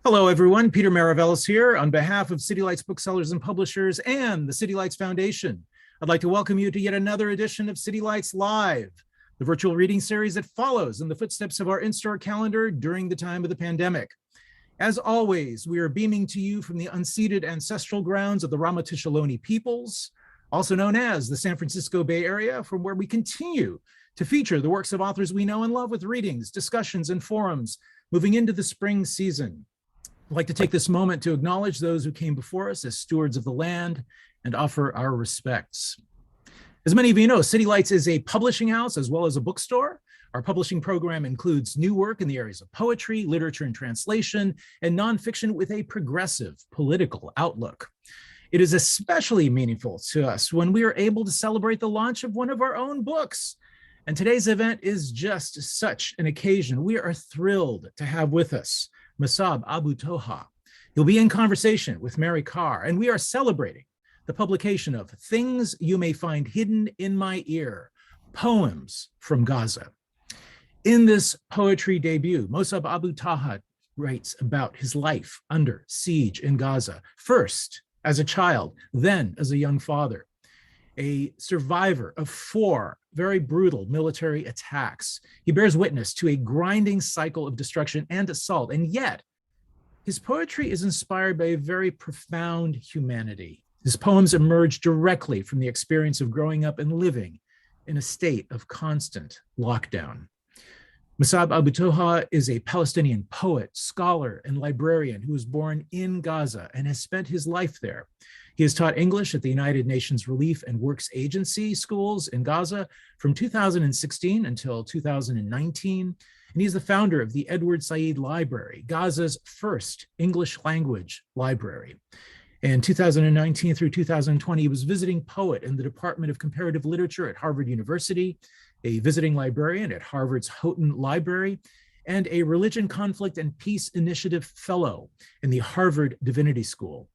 Hello, everyone. Peter Maravellis here on behalf of City Lights Booksellers and Publishers and the City Lights Foundation. I'd like to welcome you to yet another edition of City Lights Live, the virtual reading series that follows in the footsteps of our in-store calendar during the time of the pandemic. As always, we are beaming to you from the unceded ancestral grounds of the Ramaytush Ohlone peoples, also known as the San Francisco Bay Area, from where we continue to feature the works of authors we know and love with readings, discussions, and forums moving into the spring season. I'd like to take this moment to acknowledge those who came before us as stewards of the land and offer our respects. As many of you know, City Lights is a publishing house as well as a bookstore. Our publishing program includes new work in the areas of poetry, literature and translation, and nonfiction with a progressive political outlook. It is especially meaningful to us when we are able to celebrate the launch of one of our own books. And today's event is just such an occasion. We are thrilled to have with us Mosab Abu Toha. He'll be in conversation with Mary Karr, and we are celebrating the publication of Things You May Find Hidden in My Ear, Poems from Gaza. In this poetry debut, Mosab Abu Toha writes about his life under siege in Gaza, first as a child, then as a young father, a survivor of 4 very brutal military attacks. He bears witness to a grinding cycle of destruction and assault, and yet his poetry is inspired by a very profound humanity. His poems emerge directly from the experience of growing up and living in a state of constant lockdown. Mosab Abu Toha is a Palestinian poet, scholar, and librarian who was born in Gaza and has spent his life there. He has taught English at the United Nations Relief and Works Agency schools in Gaza from 2016 until 2019, and he's the founder of the Edward Said Library, Gaza's first English language library. In 2019 through 2020, he was visiting poet in the Department of Comparative Literature at Harvard University, a visiting librarian at Harvard's Houghton Library, and a Religion, Conflict, and Peace Initiative Fellow in the Harvard Divinity School.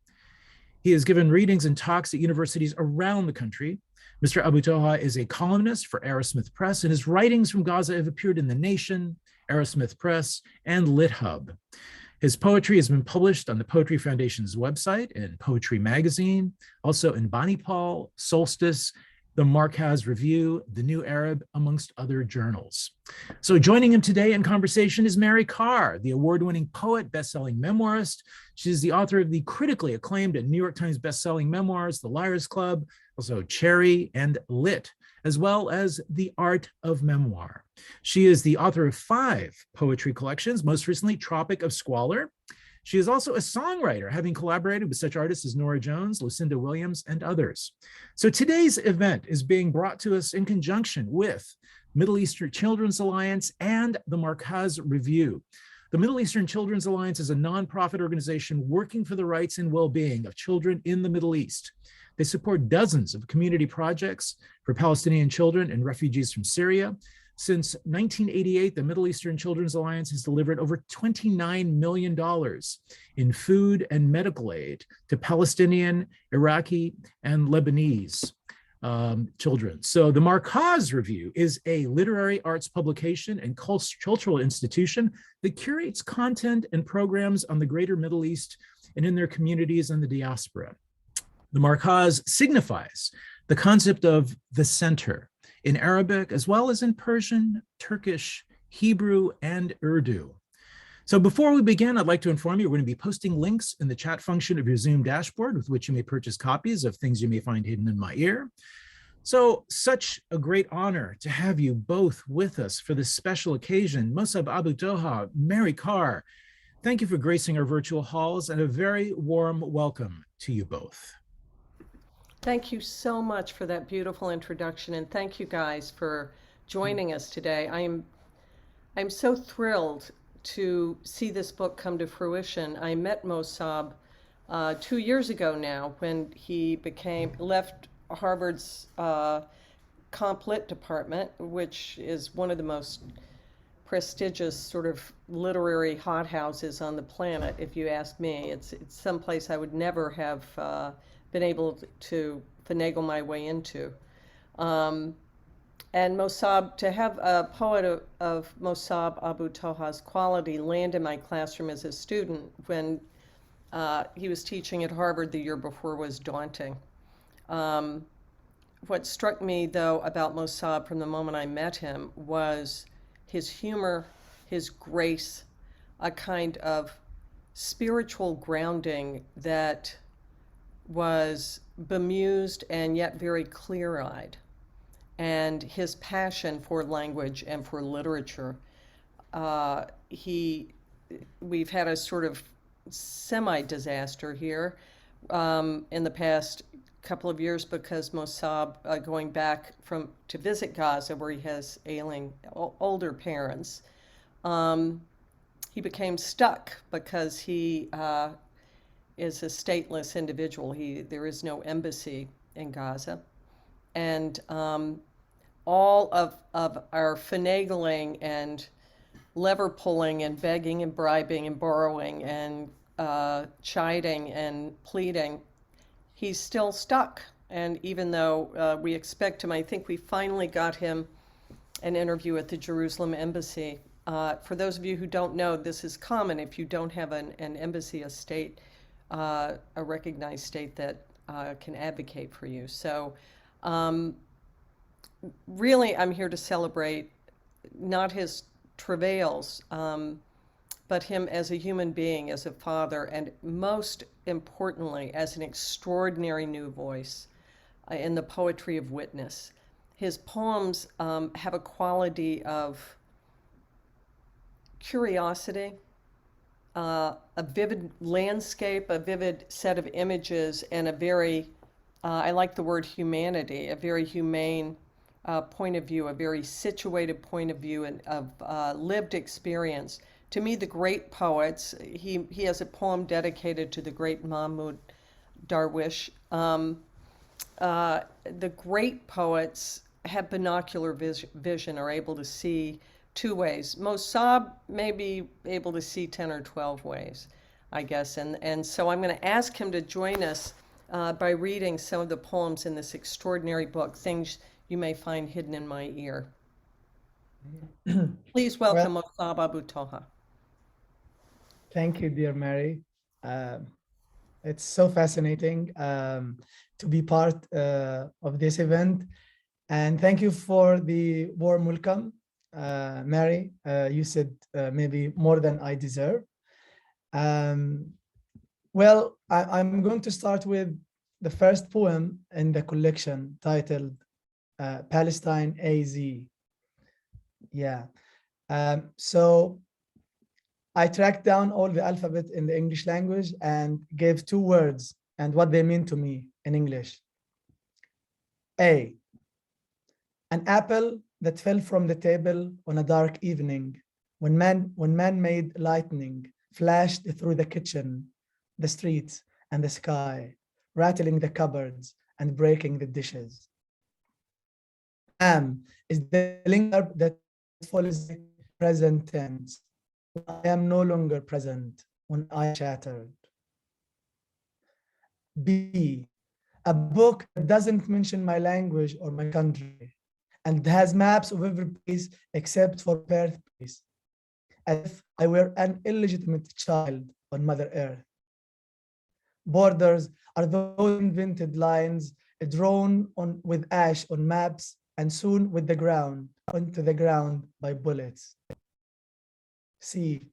He has given readings and talks at universities around the country. Mr. Abu Toha is a columnist for Aerosmith Press, and his writings from Gaza have appeared in The Nation, Aerosmith Press, and LitHub. His poetry has been published on the Poetry Foundation's website, in Poetry Magazine, also in Banipal, Solstice, the Markaz Review, The New Arab, amongst other journals. So joining him today in conversation is Mary Karr, the award-winning poet, best-selling memoirist. She is the author of the critically acclaimed New York Times best-selling memoirs, The Liars Club, also Cherry and Lit, as well as The Art of Memoir. She is the author of 5 poetry collections, most recently Tropic of Squalor. She is also a songwriter, having collaborated with such artists as Norah Jones, Lucinda Williams, and others. So today's event is being brought to us in conjunction with Middle Eastern Children's Alliance and the Markaz Review. The Middle Eastern Children's Alliance is a nonprofit organization working for the rights and well-being of children in the Middle East. They support dozens of community projects for Palestinian children and refugees from Syria. Since 1988, the Middle Eastern Children's Alliance has delivered over $29 million in food and medical aid to Palestinian, Iraqi, and Lebanese children. So the Markaz Review is a literary arts publication and cultural institution that curates content and programs on the greater Middle East and in their communities and the diaspora. The Markaz signifies the concept of the center in Arabic, as well as in Persian, Turkish, Hebrew, and Urdu. So before we begin, I'd like to inform you we're going to be posting links in the chat function of your Zoom dashboard with which you may purchase copies of Things You May Find Hidden in My Ear. So such a great honor to have you both with us for this special occasion. Mosab Abu Toha, Mary Karr, thank you for gracing our virtual halls, and a very warm welcome to you both. Thank you so much for that beautiful introduction, and thank you guys for joining us today. I'm so thrilled to see this book come to fruition. I met Mosab 2 years ago now when he left Harvard's Comp Lit department, which is one of the most prestigious sort of literary hothouses on the planet, if you ask me. It's someplace I would never have been able to finagle my way into. And Mosab, to have a poet of Mosab Abu Toha's quality land in my classroom as a student when he was teaching at Harvard the year before was daunting. What struck me, though, about Mosab from the moment I met him was his humor, his grace, a kind of spiritual grounding that was bemused and yet very clear-eyed, and his passion for language and for literature. We've had a sort of semi-disaster here in the past couple of years because Mosab, going back to visit Gaza, where he has ailing older parents, he became stuck because he is a stateless individual. There is no embassy in Gaza, and all of our finagling and lever pulling and begging and bribing and borrowing and chiding and pleading, he's still stuck. And even though we expect him, I think we finally got him an interview at the Jerusalem embassy. For those of you who don't know, this is common if you don't have an embassy, a state, a recognized state that can advocate for you. So really, I'm here to celebrate not his travails, but him as a human being, as a father, and most importantly, as an extraordinary new voice in the poetry of witness. His poems have a quality of curiosity, a vivid landscape, a vivid set of images, and a very, I like the word humanity, a very humane point of view, a very situated point of view and of lived experience. To me, the great poets, he has a poem dedicated to the great Mahmoud Darwish. The great poets have binocular vision, are able to see two ways. Mosab may be able to see 10 or 12 ways, I guess. And so I'm going to ask him to join us by reading some of the poems in this extraordinary book, Things You May Find Hidden in My Ear. Please welcome Mosab Abu Toha. Thank you, dear Mary. It's so fascinating to be part of this event. And thank you for the warm welcome, Mary. You said maybe more than I deserve. Well, I'm going to start with the first poem in the collection titled Palestine AZ. Yeah. So I tracked down all the alphabet in the English language and gave two words and what they mean to me in English. A, an apple that fell from the table on a dark evening when man-made lightning flashed through the kitchen, the streets, and the sky, rattling the cupboards and breaking the dishes. Am is the linger that follows the present tense. I am no longer present when I shattered. B, a book that doesn't mention my language or my country and has maps of every place except for birthplace, as if I were an illegitimate child on Mother Earth. Borders are those invented lines drawn on with ash on maps and soon with the ground, onto the ground by bullets. C,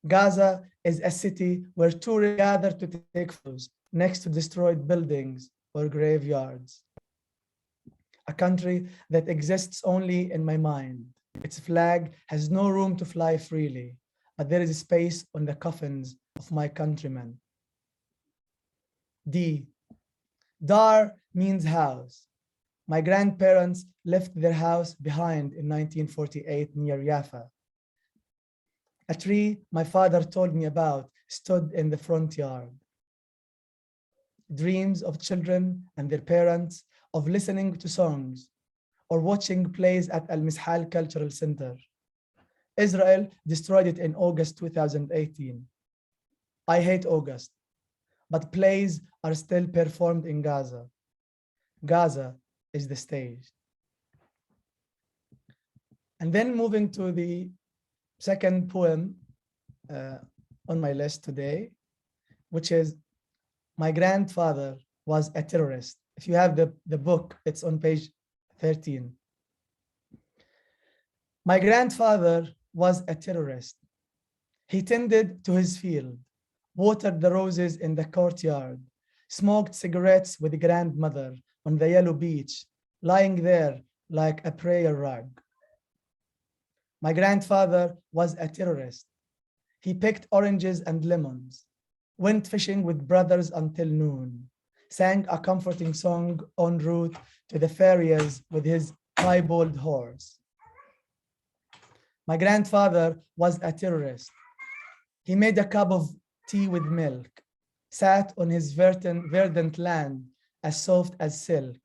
Gaza is a city where tourists gather to take photos next to destroyed buildings or graveyards. A country that exists only in my mind. Its flag has no room to fly freely, but there is space on the coffins of my countrymen. D, Dar means house. My grandparents left their house behind in 1948 near Jaffa. A tree my father told me about stood in the front yard. Dreams of children and their parents of listening to songs or watching plays at Al-Mishal Cultural Center. Israel destroyed it in August 2018. I hate August, but plays are still performed in Gaza. Gaza is the stage. And then moving to the second poem on my list today, which is My Grandfather Was a Terrorist. If you have the book, it's on page 13. My grandfather was a terrorist. He tended to his field, watered the roses in the courtyard, smoked cigarettes with grandmother on the yellow beach, lying there like a prayer rug. My grandfather was a terrorist. He picked oranges and lemons, went fishing with brothers until noon, sang a comforting song en route to the farriers with his piebald horse. My grandfather was a terrorist. He made a cup of tea with milk, sat on his verdant land as soft as silk.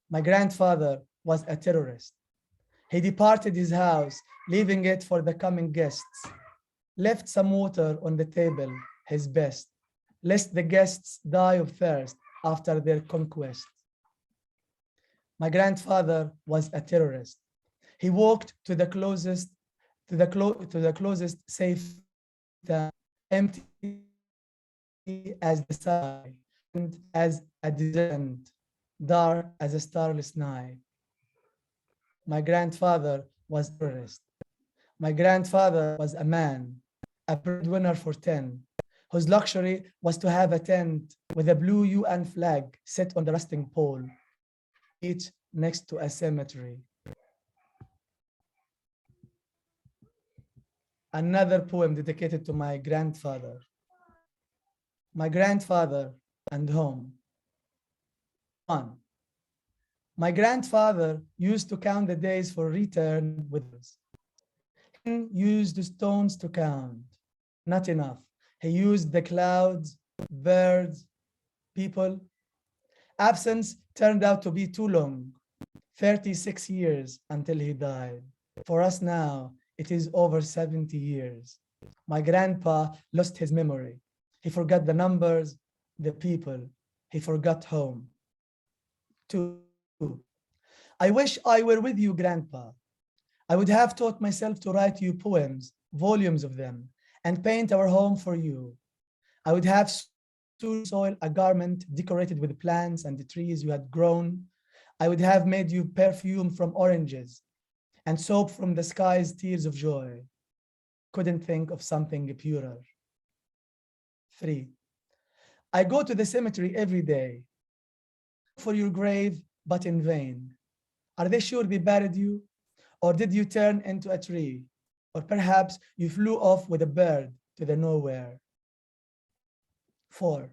My grandfather was a terrorist. He departed his house, leaving it for the coming guests, left some water on the table, his best, lest the guests die of thirst after their conquest. My grandfather was a terrorist. He walked to the closest safe town, empty as the sky, and as a desert, dark as a starless night. My grandfather was a terrorist. My grandfather was a man, a breadwinner for 10, whose luxury was to have a tent with a blue UN flag set on the resting pole, each next to a cemetery. Another poem dedicated to my grandfather. My grandfather and home. 1. My grandfather used to count the days for return with us. He used the stones to count. Not enough. He used the clouds, birds, people. Absence turned out to be too long. 36 years until he died. For us now, it is over 70 years. My grandpa lost his memory. He forgot the numbers, the people. He forgot home. 2. I wish I were with you, Grandpa. I would have taught myself to write you poems, volumes of them, and paint our home for you. I would have soiled a garment decorated with plants and the trees you had grown. I would have made you perfume from oranges and soap from the sky's tears of joy. Couldn't think of something purer. 3. I go to the cemetery every day for your grave, but in vain. Are they sure they buried you? Or did you turn into a tree? Or perhaps you flew off with a bird to the nowhere. 4.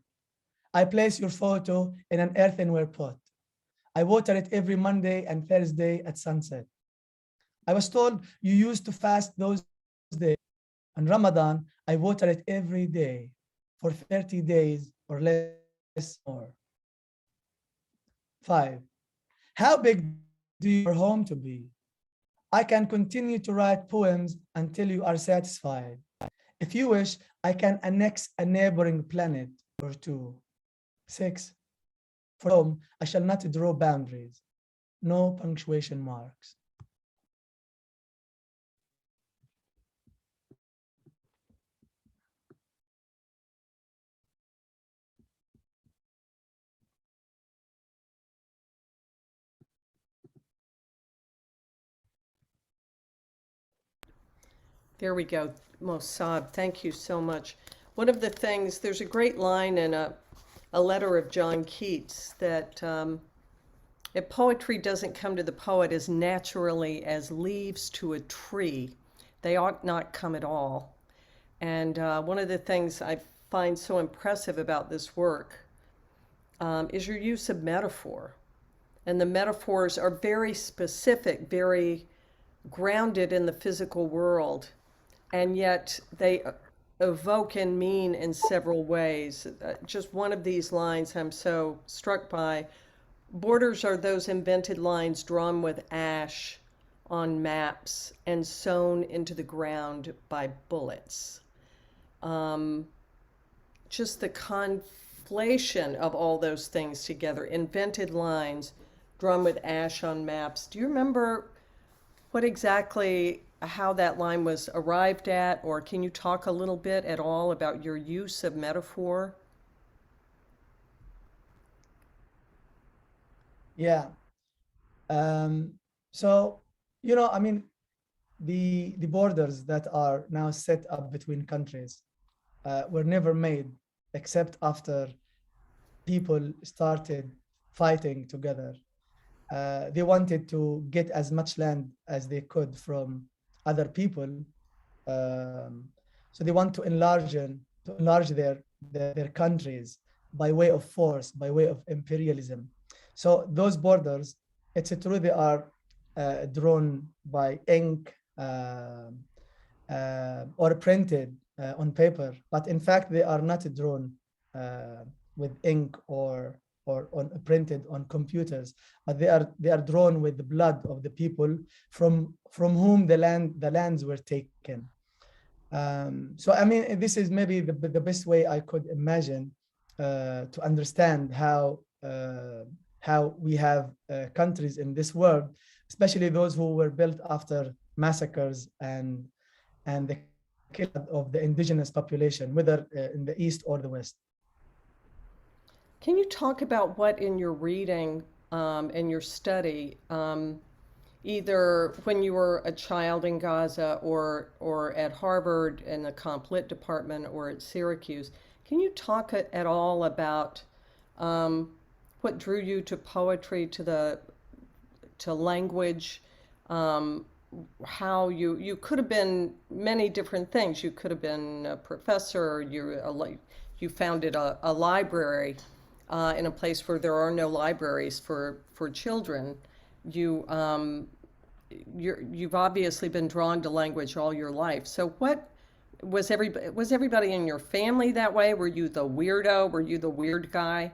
I place your photo in an earthenware pot. I water it every Monday and Thursday at sunset. I was told you used to fast those days. On Ramadan, I water it every day for 30 days or less more. 5. How big do your home to be? I can continue to write poems until you are satisfied. If you wish, I can annex a neighboring planet or two. 6. For home, I shall not draw boundaries. No punctuation marks. There we go, Mosab. Thank you so much. One of the things, there's a great line in a letter of John Keats that if poetry doesn't come to the poet as naturally as leaves to a tree, they ought not come at all. And one of the things I find so impressive about this work is your use of metaphor. And the metaphors are very specific, very grounded in the physical world, and yet they evoke and mean in several ways. Just one of these lines I'm so struck by. Borders are those invented lines drawn with ash on maps and sewn into the ground by bullets. Just the conflation of all those things together. Invented lines drawn with ash on maps. Do you remember what exactly, how that line was arrived at, or can you talk a little bit at all about your use of metaphor? Yeah. Um, so, I mean, the borders that are now set up between countries were never made except after people started fighting together. They wanted to get as much land as they could from other people. Um, so they want to enlarge their countries by way of force, by way of imperialism. So those borders, it's true they are drawn by ink or printed on paper, but in fact they are not drawn with ink or printed on computers, but they are drawn with the blood of the people from whom the lands were taken. So I mean, this is maybe the best way I could imagine to understand how we have countries in this world, especially those who were built after massacres and the killing of the indigenous population, whether in the East or the West. Can you talk about what in your reading and your study, either when you were a child in Gaza or at Harvard in the Comp Lit department or at Syracuse, can you talk at all about what drew you to poetry, to language, how you could have been many different things. You could have been a professor. You founded a library in a place where there are no libraries for children. You've obviously been drawn to language all your life. So what was everybody in your family that way? Were you the weirdo? Were you the weird guy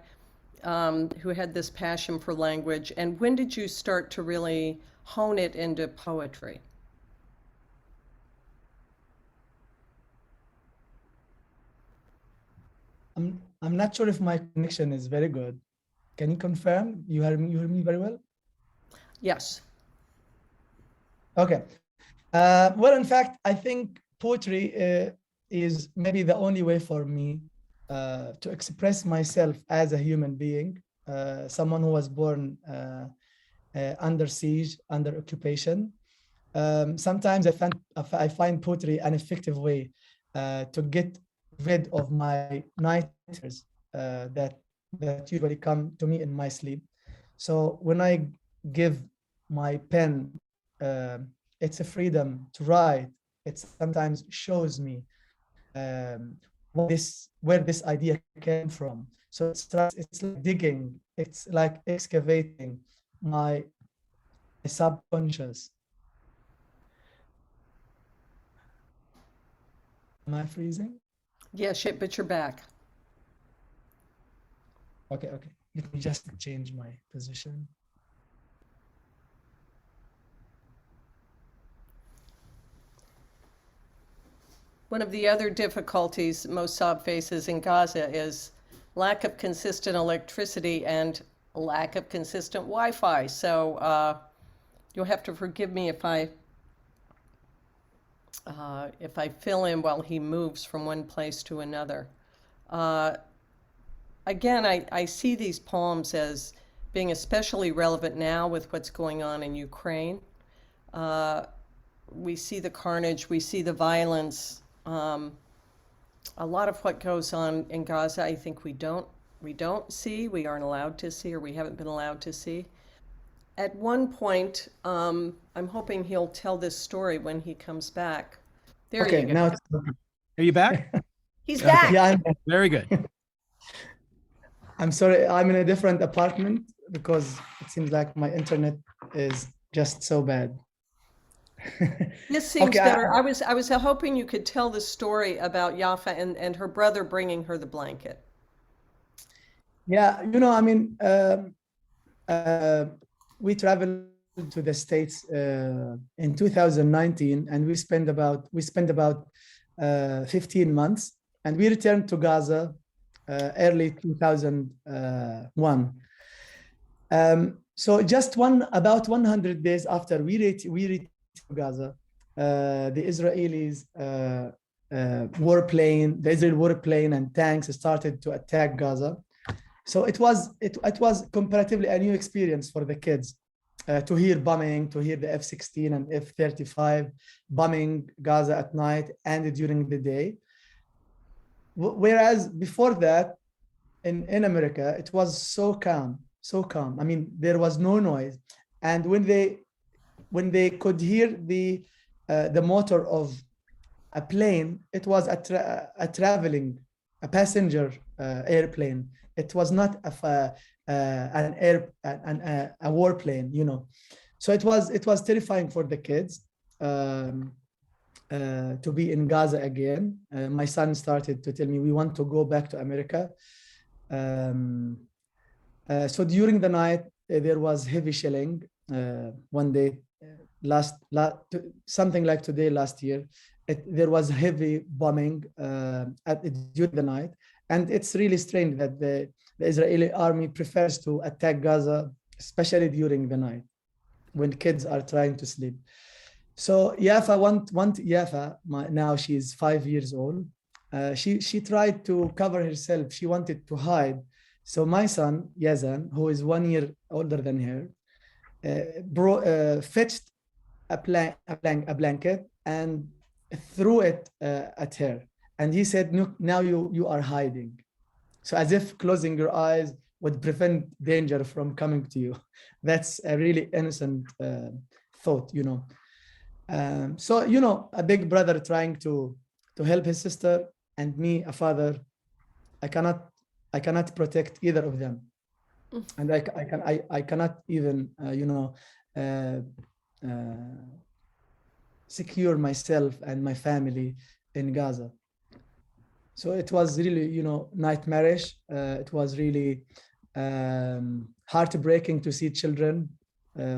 who had this passion for language? And when did you start to really hone it into poetry? I'm not sure if my connection is very good. Can you confirm? You hear me very well? Yes. Okay. Well, in fact, I think poetry is maybe the only way for me to express myself as a human being, someone who was born under siege, under occupation. Sometimes I find poetry an effective way to get rid of my nightmares that usually come to me in my sleep. So when I give my pen it's a freedom to write. It sometimes shows me where this idea came from. So it's like digging, it's like excavating my subconscious. Am I freezing? Yes, but you're back. Okay. Let me just change my position. One of the other difficulties Mosab faces in Gaza is lack of consistent electricity and lack of consistent Wi-Fi. So you'll have to forgive me if I fill in while he moves from one place to another. Again, I see these poems as being especially relevant now with what's going on in Ukraine. We see the carnage, we see the violence. A lot of what goes on in Gaza, I think we don't see, we aren't allowed to see, or we haven't been allowed to see. At one point, I'm hoping he'll tell this story when he comes back. There Okay, you go. now Are you back? He's back. Yeah, Very good. I'm sorry, I'm in a different apartment because it seems like my internet is just so bad. This seems Okay, better. I was hoping you could tell the story about Yafa and her brother bringing her the blanket. Yeah, I mean, we traveled to the States in 2019, and we spent about 15 months, and we returned to Gaza early 2001. So just about 100 days after we to Gaza, the Israelis the Israeli warplane and tanks started to attack Gaza. So it was comparatively a new experience for the kids to hear bombing, to hear the F-16 and F-35 bombing Gaza at night and during the day. Whereas before that, in America, it was so calm. I mean, there was no noise. And when they could hear the motor of a plane, it was a passenger airplane. It was not a warplane, you know. So it was terrifying for the kids to be in Gaza again. My son started to tell me, we want to go back to America. So during the night, there was heavy shelling. One day, something like today, last year, there was heavy bombing during the night. And it's really strange that the Israeli army prefers to attack Gaza, especially during the night when kids are trying to sleep. So Yafa, now she's 5 years old. She tried to cover herself. She wanted to hide. So my son, Yazan, who is 1 year older than her, fetched a blanket and threw it at her. And he said, "No, now you are hiding." So as if closing your eyes would prevent danger from coming to you. That's a really innocent thought, you know. So, you know, a big brother trying to help his sister, and me, a father, I cannot protect either of them. And I cannot even, secure myself and my family in Gaza. So it was really, you know, nightmarish. It was really heartbreaking to see children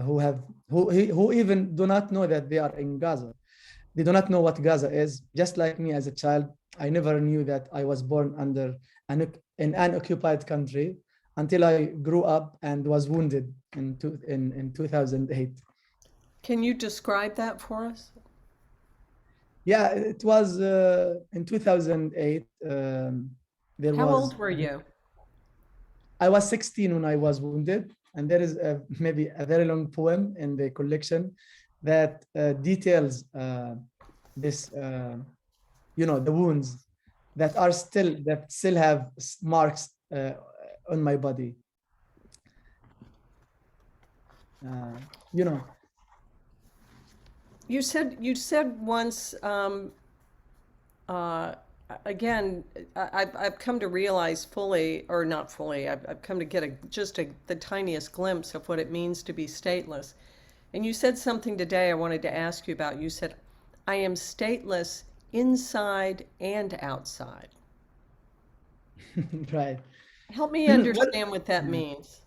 who even do not know that they are in Gaza. They do not know what Gaza is. Just like me as a child, I never knew that I was born under an occupied country until I grew up and was wounded in 2008. Can you describe that for us? Yeah, it was in 2008. How old were you? I was 16 when I was wounded, and there is maybe a very long poem in the collection that details this, the wounds that still have marks on my body. You said once, again, I've come to realize fully, or not fully, I've come to get the tiniest glimpse of what it means to be stateless. And you said something today I wanted to ask you about. You said, "I am stateless inside and outside." Right. Help me understand what that means.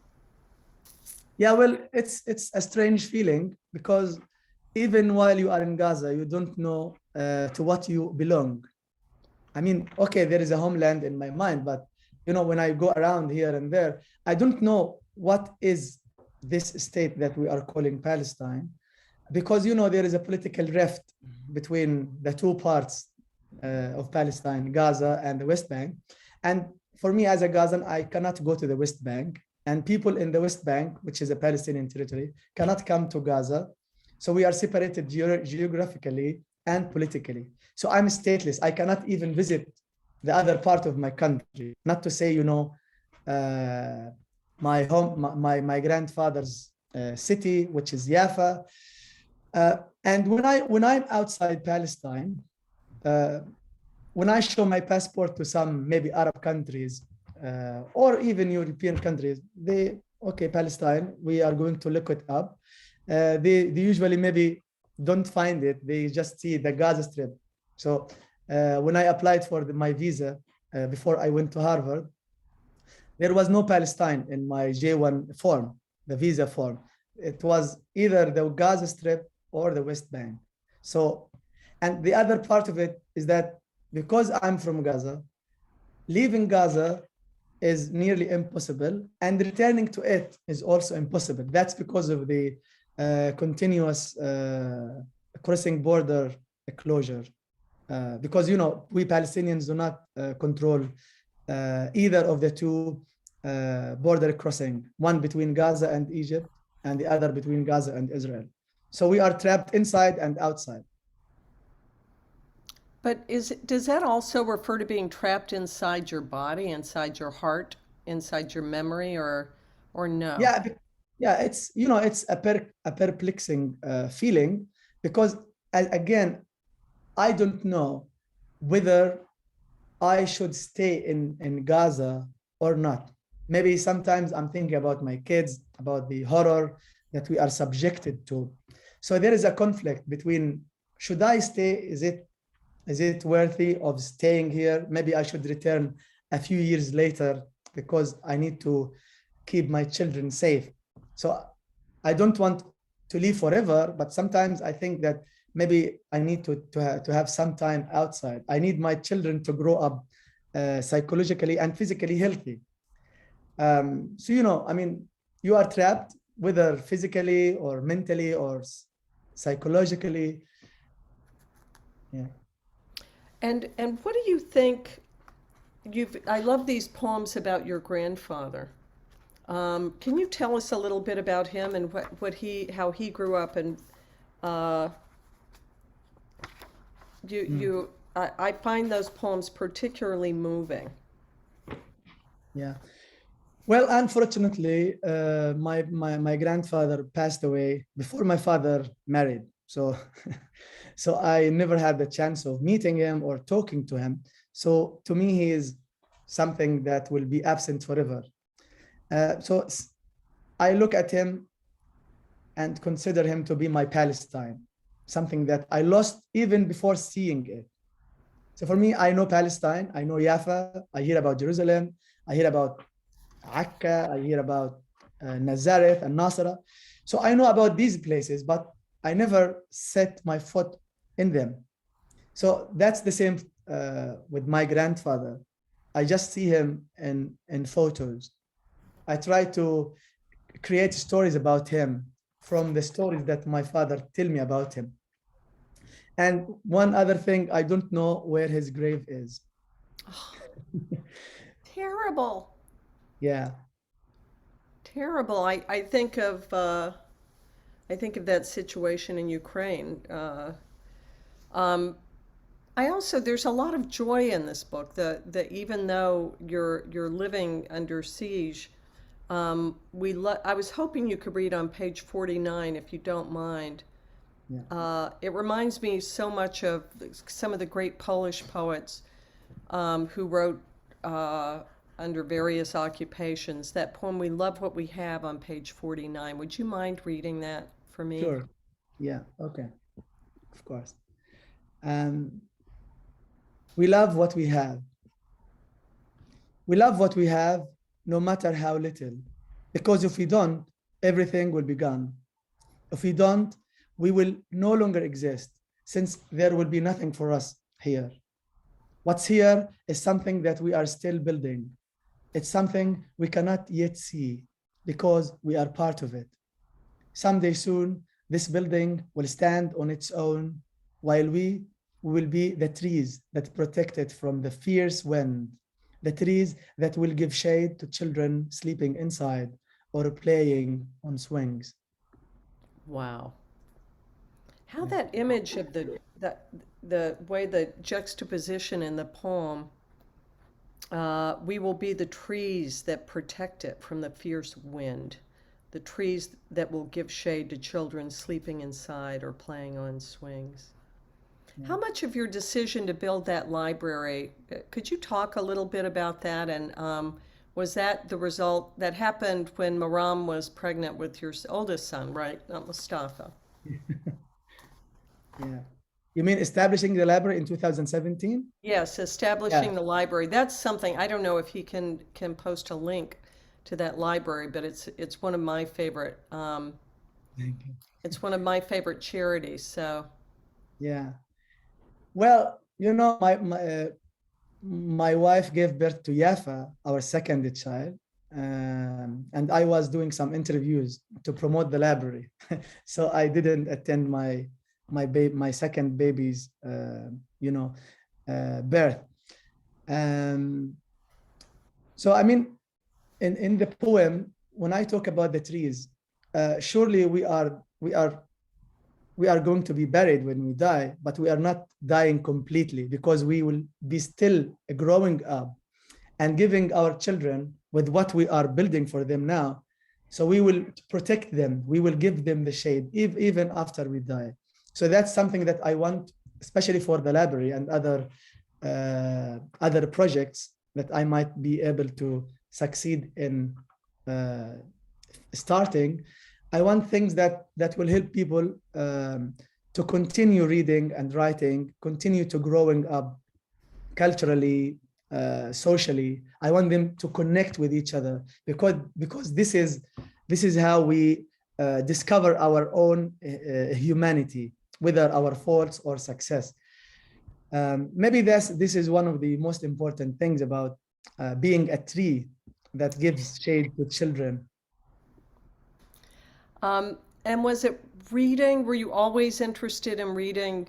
Yeah, well, it's a strange feeling, because even while you are in Gaza, you don't know to what you belong. I mean, okay, there is a homeland in my mind, but when I go around here and there, I don't know what is this state that we are calling Palestine, because there is a political rift between the two parts of Palestine, Gaza and the West Bank. And for me as a Gazan, I cannot go to the West Bank, and people in the West Bank, which is a Palestinian territory, cannot come to Gaza. So we are separated geographically and politically. So I'm stateless. I cannot even visit the other part of my country. Not to say, my home, my grandfather's city, which is Yafa. And when I'm outside Palestine, when I show my passport to some maybe Arab countries or even European countries, Palestine, we are going to look it up. They usually maybe don't find it. They just see the Gaza Strip. So when I applied for my visa before I went to Harvard, there was no Palestine in my J1 form, the visa form. It was either the Gaza Strip or the West Bank. So, and the other part of it is that because I'm from Gaza, leaving Gaza is nearly impossible, and returning to it is also impossible. That's because of the continuous crossing border closure. Because, you know, we Palestinians do not control either of the two border crossing, one between Gaza and Egypt and the other between Gaza and Israel. So we are trapped inside and outside. But does that also refer to being trapped inside your body, inside your heart, inside your memory, or no? Yeah, it's, you know, it's a perplexing feeling, because again, I don't know whether I should stay in Gaza or not. Maybe sometimes I'm thinking about my kids, about the horror that we are subjected to. So there is a conflict between, should I stay? Is it worthy of staying here? Maybe I should return a few years later because I need to keep my children safe. So I don't want to live forever, but sometimes I think that maybe I need to have some time outside. I need my children to grow up psychologically and physically healthy. So, you know, I mean, you are trapped, whether physically or mentally or psychologically. Yeah. And what do you think? I love these poems about your grandfather. Can you tell us a little bit about him and how he grew up? And I find those poems particularly moving. Yeah. Well, unfortunately, my grandfather passed away before my father married. So, so I never had the chance of meeting him or talking to him. So to me, he is something that will be absent forever. So I look at him and consider him to be my Palestine, something that I lost even before seeing it. So for me, I know Palestine, I know Jaffa, I hear about Jerusalem, I hear about Akka, I hear about Nazareth and Nasra. So I know about these places, but I never set my foot in them. So that's the same with my grandfather. I just see him in photos. I try to create stories about him from the stories that my father tell me about him. And one other thing, I don't know where his grave is. Oh, terrible. Yeah. Terrible. I think of that situation in Ukraine. I also, there's a lot of joy in this book. That even though you're living under siege, I was hoping you could read on page 49, if you don't mind. Yeah. It reminds me so much of some of the great Polish poets who wrote under various occupations. That poem, "We Love What We Have," on page 49. Would you mind reading that for me? Sure. Yeah. Okay. Of course. We love what we have. We love what we have, no matter how little, because if we don't, everything will be gone. If we don't, we will no longer exist, since there will be nothing for us here. What's here is something that we are still building. It's something we cannot yet see because we are part of it. Someday soon, this building will stand on its own, while we will be the trees that protect it from the fierce wind, the trees that will give shade to children sleeping inside or playing on swings. Wow. How that image of the way the juxtaposition in the poem, we will be the trees that protect it from the fierce wind, the trees that will give shade to children sleeping inside or playing on swings. Yeah. How much of your decision to build that library, could you talk a little bit about that? And was that the result that happened when Maram was pregnant with your oldest son, right? Not Mustafa. Yeah. You mean establishing the library in 2017? Yes, establishing the library. That's something, I don't know if he can post a link to that library, but it's one of my favorite Thank you. It's one of my favorite charities. So yeah. Well, you know, my wife gave birth to Yafa, our second child, and I was doing some interviews to promote the library, so I didn't attend my my second baby's birth. So I mean, in the poem, when I talk about the trees, surely we are going to be buried when we die, but we are not dying completely, because we will be still growing up and giving our children with what we are building for them now. So we will protect them. We will give them the shade even after we die. So that's something that I want, especially for the library and other projects that I might be able to succeed in starting. I want things that will help people to continue reading and writing, continue to growing up culturally, socially. I want them to connect with each other, because this is how we discover our own humanity, whether our faults or success. Maybe this is one of the most important things about being a tree that gives shade to children. And was it reading? Were you always interested in reading?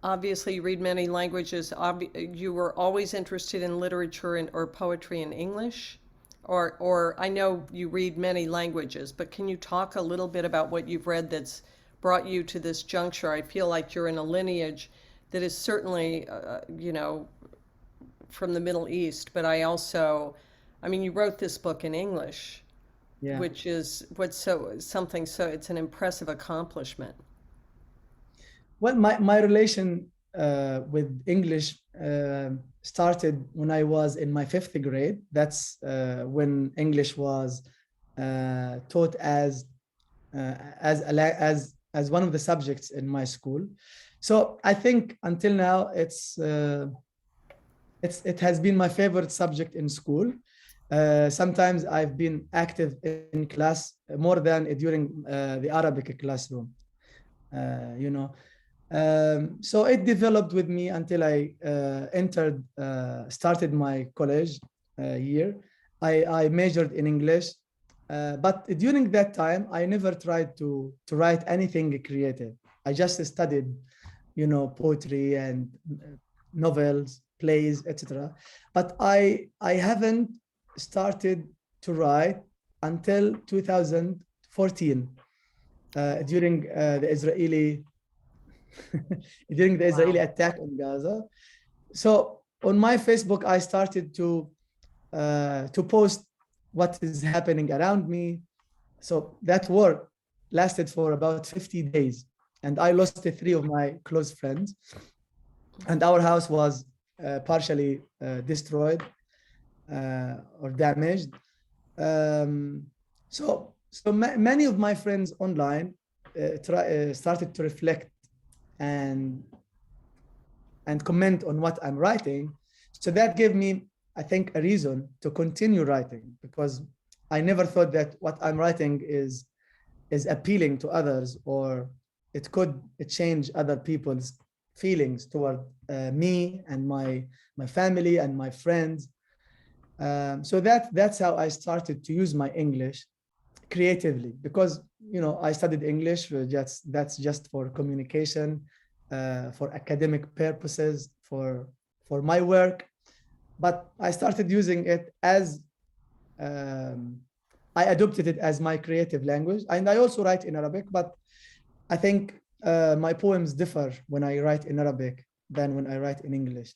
Obviously, you read many languages. You were always interested in literature or poetry in English? Or I know you read many languages, but can you talk a little bit about what you've read that's brought you to this juncture? I feel like you're in a lineage that is certainly, from the Middle East, but I mean, you wrote this book in English. Yeah. Which is it's an impressive accomplishment. Well, my relation with English started when I was in my 5th grade. That's when English was taught as one of the subjects in my school. So I think until now it has been my favorite subject in school. Sometimes I've been active in class more than during the Arabic classroom, so it developed with me until I started my college year. I majored in English, but during that time, I never tried to write anything creative. I just studied, poetry and novels, plays, etc. But I haven't started to write until 2014 during the Israeli attack on Gaza. So on my Facebook, I started to post what is happening around me. So that war lasted for about 50 days, and I lost 3 of my close friends, and our house was partially destroyed or damaged. So many of my friends online started to reflect and comment on what I'm writing. So that gave me, I think, a reason to continue writing, because I never thought that what I'm writing is appealing to others, or it could change other people's feelings toward me and my family and my friends. So that's how I started to use my English creatively, because I studied English. That's just for communication, for academic purposes, for my work. But I started using it as I adopted it as my creative language, and I also write in Arabic. But I think my poems differ when I write in Arabic than when I write in English.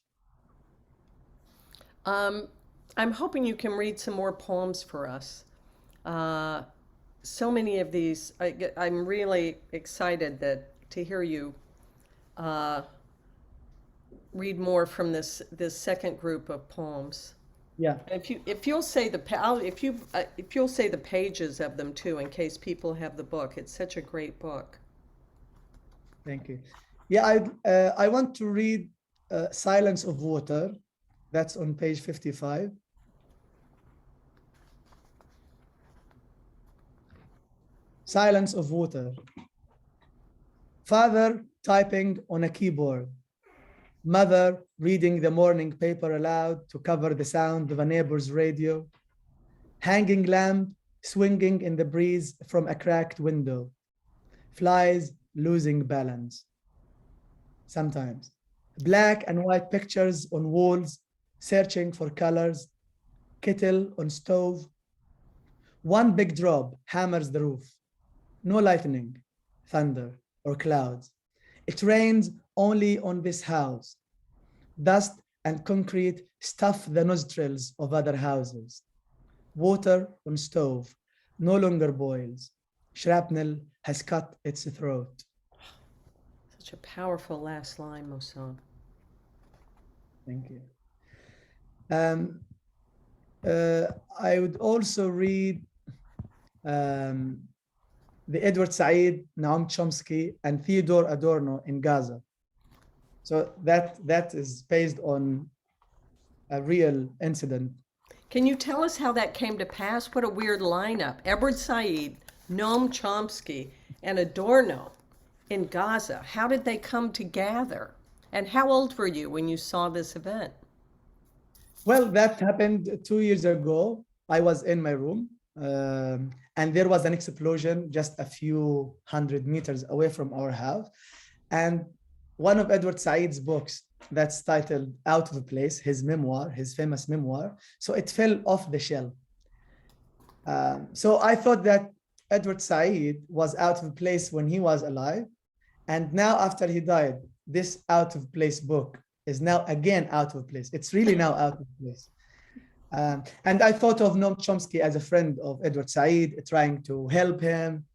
I'm hoping you can read some more poems for us. So many of these, I'm really excited to hear you read more from this second group of poems. Yeah. If you'll say the pages of them too, in case people have the book. It's such a great book. Thank you. Yeah, I want to read Silence of Water. That's on page 55. Silence of Water. Father typing on a keyboard. Mother reading the morning paper aloud to cover the sound of a neighbor's radio. Hanging lamp swinging in the breeze from a cracked window. Flies losing balance. sometimes. Black and white pictures on walls, searching for colors, kettle on stove. One big drop hammers the roof. No lightning, thunder, or clouds. It rains only on this house. Dust and concrete stuff the nostrils of other houses. Water on stove no longer boils. Shrapnel has cut its throat. Such a powerful last line, Mosab. Thank you. I would also read the Edward Said, Noam Chomsky, and Theodore Adorno in Gaza. So that is based on a real incident. Can you tell us how that came to pass? What a weird lineup. Edward Said, Noam Chomsky, and Adorno in Gaza. How did they come together? And how old were you when you saw this event? Well, that happened 2 years ago. I was in my room, and there was an explosion just a few hundred meters away from our house. And one of Edward Said's books that's titled Out of Place, his memoir, his famous memoir. So it fell off the shelf. So I thought that Edward Said was out of place when he was alive. And now after he died, this out of place book is now again out of place. It's really now out of place. And I thought of Noam Chomsky as a friend of Edward Said, trying to help him,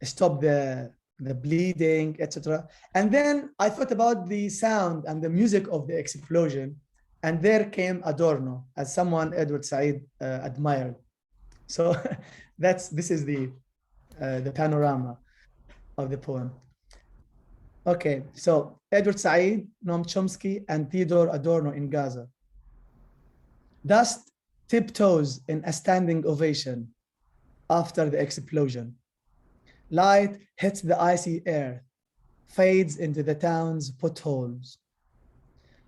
stop the bleeding, etc. And then I thought about the sound and the music of the explosion, and there came Adorno as someone Edward Said admired. So this is the panorama of the poem. Okay, so Edward Said, Noam Chomsky, and Theodore Adorno in Gaza. Dust tiptoes in a standing ovation after the explosion. Light hits the icy air, fades into the town's potholes.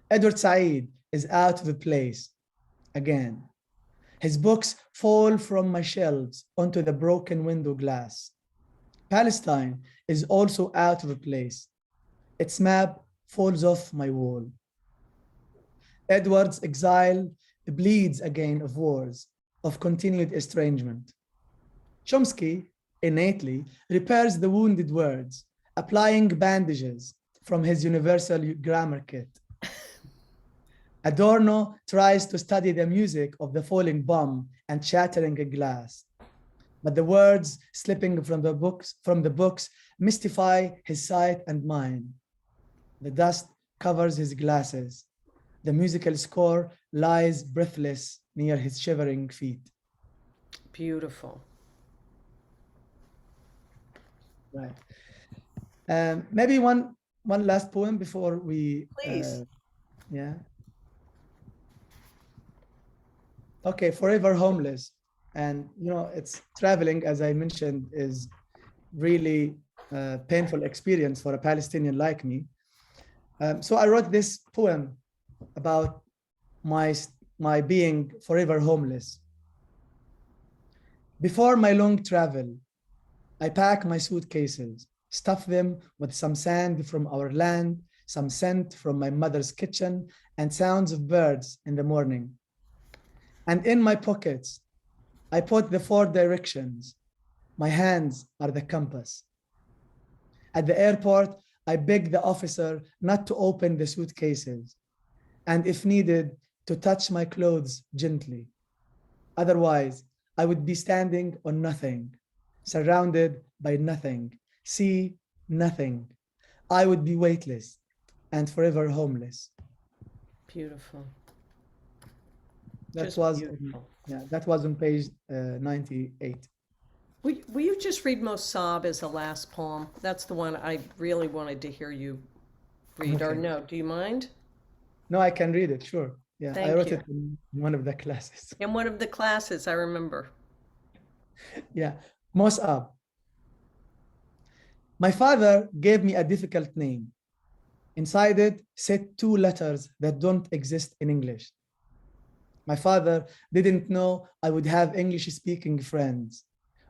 Edward Said is out of place again. His books fall from my shelves onto the broken window glass. Palestine is also out of place. Its map falls off my wall. Edward's exile bleeds again of wars, of continued estrangement. Chomsky innately repairs the wounded words, applying bandages from his universal grammar kit. Adorno tries to study the music of the falling bomb and shattering a glass. But the words slipping from the books mystify his sight and mind. The dust covers his glasses. The musical score lies breathless near his shivering feet. Beautiful. Right. Maybe one last poem before we. Please. Yeah. Okay, Forever Homeless. And, it's traveling, as I mentioned, is really a painful experience for a Palestinian like me. So I wrote this poem about my being forever homeless. Before my long travel, I pack my suitcases, stuff them with some sand from our land, some scent from my mother's kitchen, and sounds of birds in the morning. And in my pockets, I put the 4 directions. My hands are the compass. At the airport, I beg the officer not to open the suitcases, and if needed, to touch my clothes gently. Otherwise, I would be standing on nothing, surrounded by nothing, see nothing. I would be weightless and forever homeless. Beautiful. That was on page 98. Will you just read Mosab as the last poem? That's the one I really wanted to hear you read. Okay. Or no, do you mind? No, I can read it, sure. Yeah, Thank I wrote you. it in one of the classes. In one of the classes, I remember. Yeah, Mosab. My father gave me a difficult name. Inside it said 2 letters that don't exist in English. My father didn't know I would have English-speaking friends,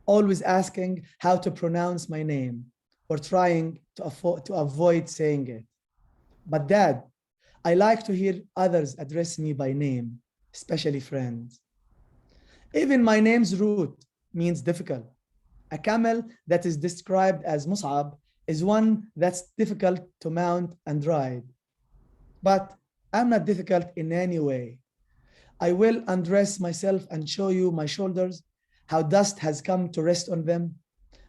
always asking how to pronounce my name or trying to avoid saying it. But Dad, I like to hear others address me by name, especially friends. Even my name's root means difficult. A camel that is described as Mosab is one that's difficult to mount and ride. But I'm not difficult in any way. I will undress myself and show you my shoulders, how dust has come to rest on them,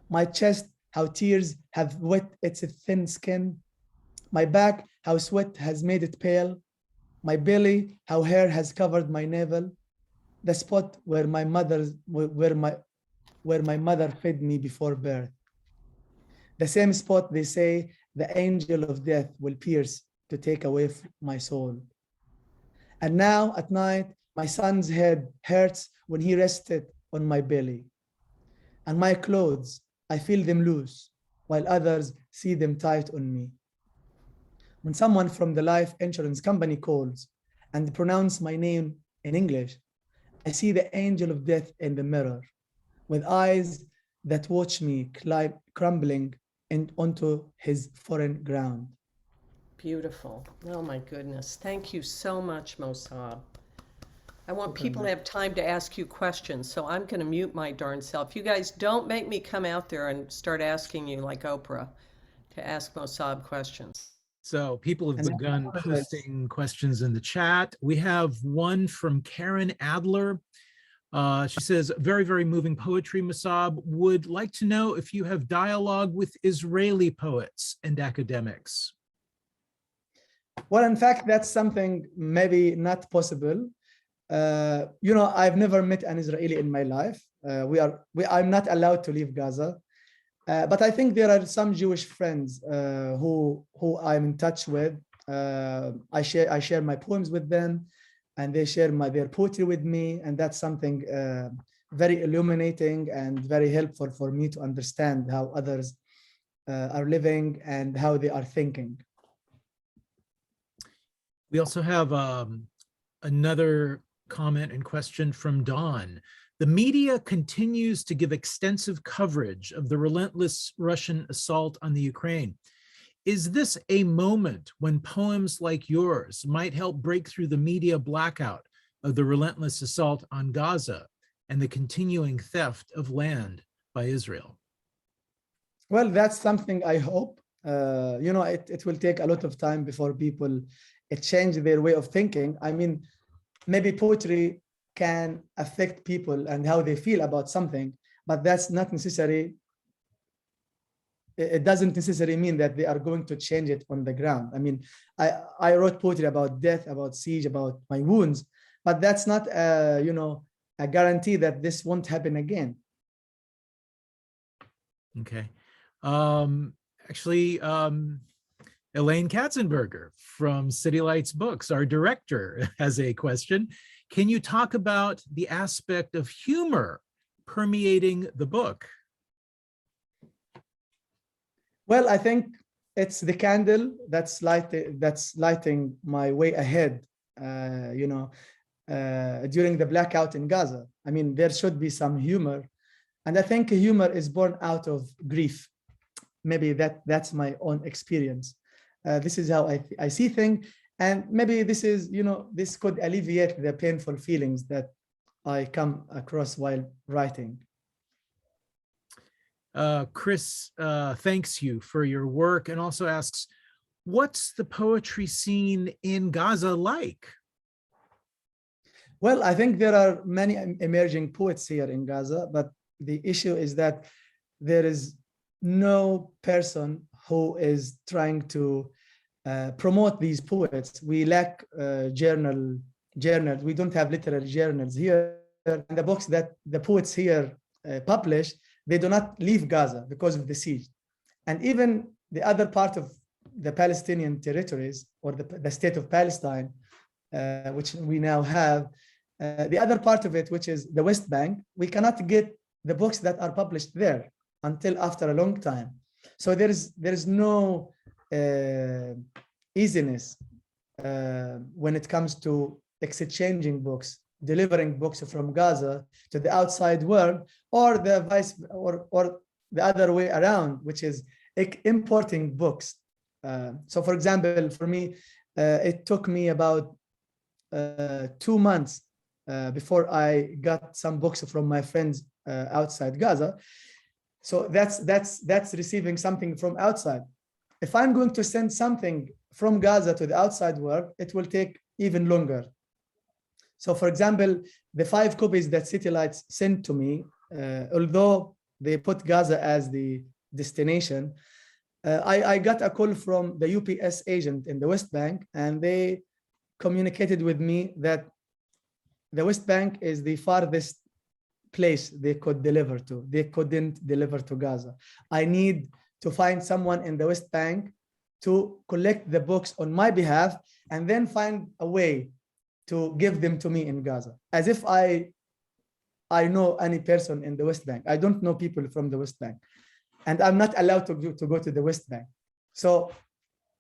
my chest, how tears have wet its thin skin, my back, how sweat has made it pale, my belly, how hair has covered my navel, the spot where my mother fed me before birth. The same spot they say the angel of death will pierce to take away my soul. And now at night, my son's head hurts when he rested on my belly. And my clothes, I feel them loose, while others see them tight on me. When someone from the life insurance company calls and pronounce my name in English, I see the angel of death in the mirror, with eyes that watch me crumbling onto his foreign ground. Beautiful. Oh my goodness. Thank you so much, Mosab. I want people to have time to ask you questions, so I'm going to mute my darn self. You guys don't make me come out there and start asking you like Oprah to ask Mosab questions. So people have begun posting questions in the chat. We have one from Karen Adler. She says, very, very moving poetry, Mosab. Would like to know if you have dialogue with Israeli poets and academics. Well, in fact, that's something maybe not possible. I've never met an Israeli in my life. I'm not allowed to leave Gaza. But I think there are some Jewish friends who I'm in touch with. I share my poems with them, and they share their poetry with me, and that's something very illuminating and very helpful for me to understand how others are living and how they are thinking. We also have another comment and question from Dawn. The media continues to give extensive coverage of the relentless Russian assault on the Ukraine. Is this a moment when poems like yours might help break through the media blackout of the relentless assault on Gaza and the continuing theft of land by Israel? Well, that's something I hope. It will take a lot of time before people change their way of thinking. I mean, maybe poetry can affect people and how they feel about something, but that's not necessary. It doesn't necessarily mean that they are going to change it on the ground. I mean, I wrote poetry about death, about siege, about my wounds, but that's not, a guarantee that this won't happen again. Okay. Elaine Katzenberger from City Lights Books, our director, has a question. Can you talk about the aspect of humor permeating the book? Well, I think it's the candle that's lighting my way ahead, during the blackout in Gaza. I mean, there should be some humor. And I think humor is born out of grief. Maybe that's my own experience. This is how I see things. And maybe this could alleviate the painful feelings that I come across while writing. Chris thanks you for your work and also asks, what's the poetry scene in Gaza like? Well, I think there are many emerging poets here in Gaza, but the issue is that there is no person who is trying to promote these poets. We lack journals. We don't have literary journals here. And the books that the poets here publish, they do not leave Gaza because of the siege. And even the other part of the Palestinian territories, or the state of Palestine, which we now have, the other part of it, which is the West Bank, we cannot get the books that are published there until after a long time. So there is no easiness when it comes to exchanging books, delivering books from Gaza to the outside world, or the the other way around, which is importing books. So for example, for me, it took me about 2 months before I got some books from my friends outside Gaza. So that's receiving something from outside. If I'm going to send something from Gaza to the outside world, it will take even longer. So for example, the 5 copies that City Lights sent to me, although they put Gaza as the destination, I got a call from the UPS agent in the West Bank, and they communicated with me that the West Bank is the farthest place they could deliver to. They couldn't deliver to Gaza. I need to find someone in the West Bank to collect the books on my behalf and then find a way to give them to me in Gaza, as if I know any person in the West Bank. I don't know people from the West Bank, and I'm not allowed to go to the West Bank. So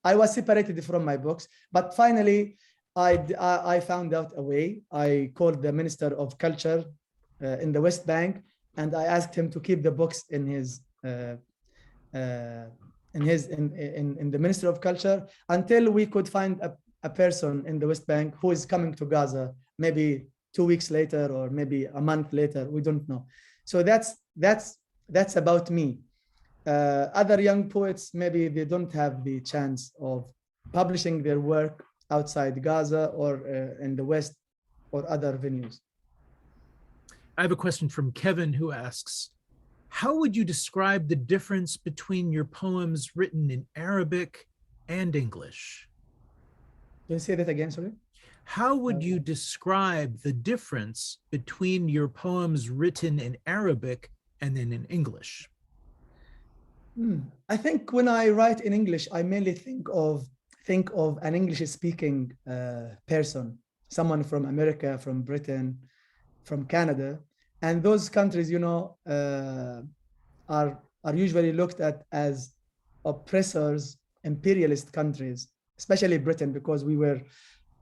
I was separated from my books, but finally I found out a way. I called the Minister of Culture in the West Bank, and I asked him to keep the books in the Minister of Culture until we could find a person in the West Bank who is coming to Gaza, maybe 2 weeks later or maybe a month later. We don't know. So that's about me. Other young poets, maybe they don't have the chance of publishing their work outside Gaza or in the West or other venues. I have a question from Kevin, who asks, how would you describe the difference between your poems written in Arabic and English? Can you say that again, sorry? How would you describe the difference between your poems written in Arabic and then in English? I think when I write in English, I mainly think of an English-speaking person, someone from America, from Britain, from Canada, and those countries, you know, are usually looked at as oppressors, imperialist countries, especially Britain, because we were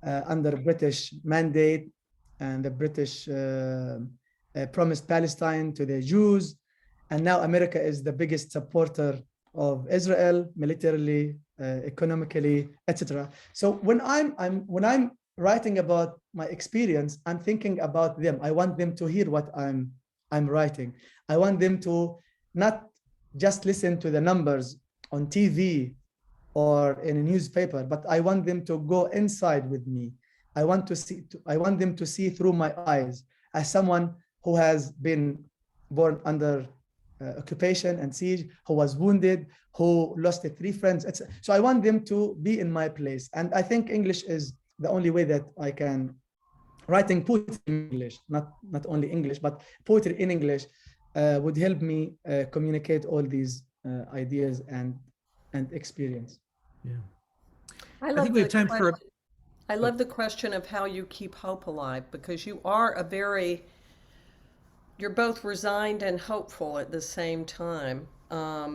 under British mandate, and the British promised Palestine to the Jews, and now America is the biggest supporter of Israel militarily, economically, etc. So when I'm writing about my experience, I'm thinking about them. I want them to hear what I'm writing. I want them to not just listen to the numbers on TV or in a newspaper, but I want them to go inside with me. I want them to see through my eyes as someone who has been born under occupation and siege, who was wounded, who lost 3 friends, etc. So I want them to be in my place. And I think English is the only way that I can, writing poetry in English, not only English, but poetry in English would help me communicate all these ideas and experience. Yeah. I think we have time for. I love the question of how you keep hope alive, because you are you're both resigned and hopeful at the same time. How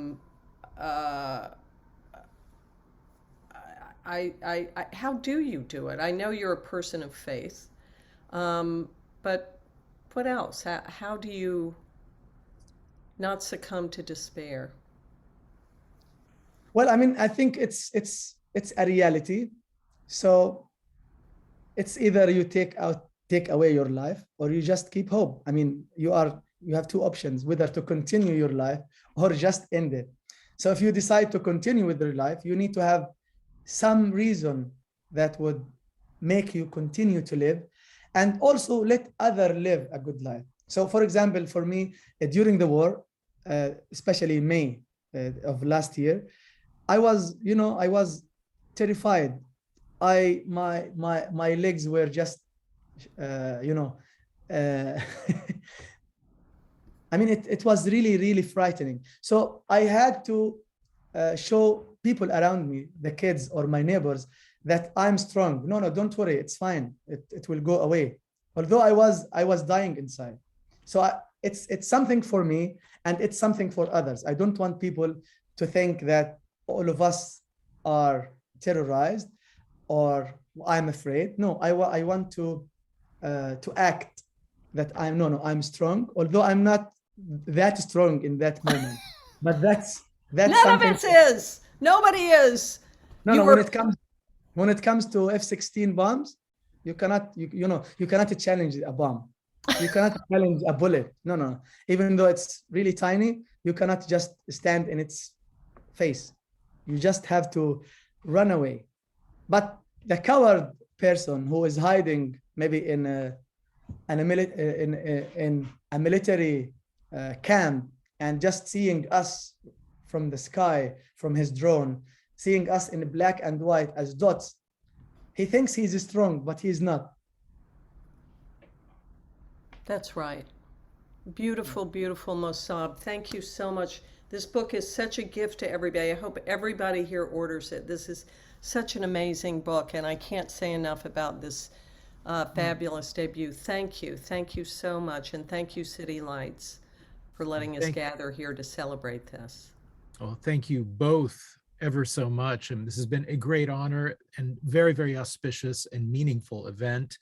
do you do it? I know you're a person of faith, but what else? How do you not succumb to despair? Well, I mean, I think it's a reality. So it's either you take away your life, or you just keep hope. I mean, you have 2 options, whether to continue your life or just end it. So if you decide to continue with your life, you need to have some reason that would make you continue to live, and also let others live a good life. So for example, for me, during the war, especially May of last year, I was terrified. My legs were just I mean, it was really, really frightening. So I had to show people around me, the kids or my neighbors, that I'm strong. No, don't worry, it's fine. It will go away. Although I was dying inside. So it's something for me, and it's something for others. I don't want people to think that all of us are terrorized or I'm afraid. No, I want to act that I'm strong, although I'm not that strong in that moment. But That's None of something. us is. Nobody is. No, You no. were- When it comes to F-16 bombs, you cannot you cannot challenge a bomb. You cannot challenge a bullet. No, no. Even though it's really tiny, you cannot just stand in its face. You just have to run away. But the coward person who is hiding maybe in a military camp and just seeing us from the sky, from his drone, seeing us in black and white as dots, he thinks he's strong, but he's not. That's right. Beautiful, beautiful, Mosab. Thank you so much. This book is such a gift to everybody. I hope everybody here orders it. This is such an amazing book, and I can't say enough about this fabulous debut. Thank you. Thank you so much, and thank you, City Lights, for letting us gather here to celebrate this. Well, thank you both ever so much. And this has been a great honor and very, very auspicious and meaningful event.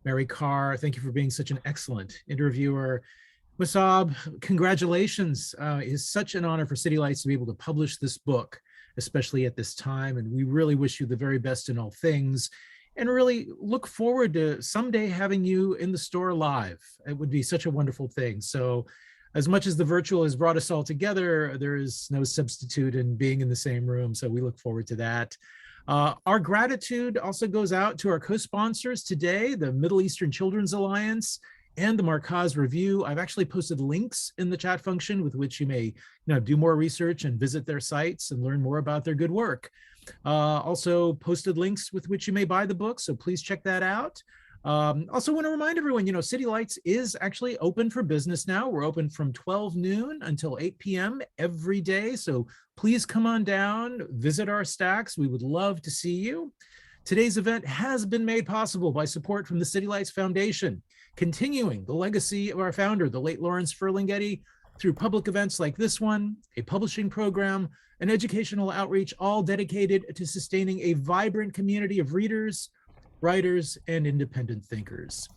Mary Karr, thank you for being such an excellent interviewer. Mosab, congratulations. It's such an honor for City Lights to be able to publish this book, especially at this time. And we really wish you the very best in all things and really look forward to someday having you in the store live. It would be such a wonderful thing. So as much as the virtual has brought us all together, there is no substitute in being in the same room. So we look forward to that. Our gratitude also goes out to our co-sponsors today, the Middle Eastern Children's Alliance and the Markaz Review. I've actually posted links in the chat function with which you may do more research and visit their sites and learn more about their good work. Also posted links with which you may buy the book, so please check that out. Also want to remind everyone, City Lights is actually open for business now. We're open from 12 noon until 8 p.m. every day. So please come on down, visit our stacks. We would love to see you. Today's event has been made possible by support from the City Lights Foundation, continuing the legacy of our founder, the late Lawrence Ferlinghetti, through public events like this one, a publishing program, an educational outreach, all dedicated to sustaining a vibrant community of readers, writers, and independent thinkers.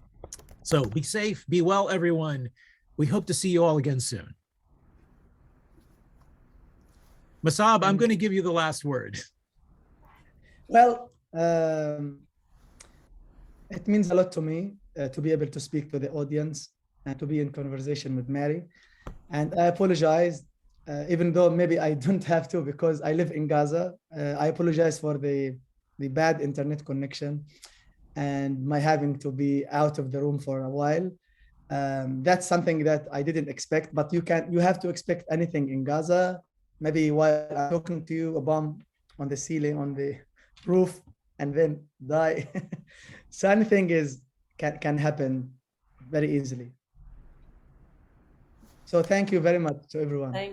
So be safe, be well, everyone. We hope to see you all again soon. Mosab, I'm going to give you the last word. Well, it means a lot to me to be able to speak to the audience and to be in conversation with Mary. And I apologize, even though maybe I don't have to because I live in Gaza. I apologize for the bad internet connection and my having to be out of the room for a while. That's something that I didn't expect, but you have to expect anything in Gaza. Maybe while I'm talking to you, a bomb on the ceiling, on the roof, and then die. So anything can happen very easily. So thank you very much to everyone. Thank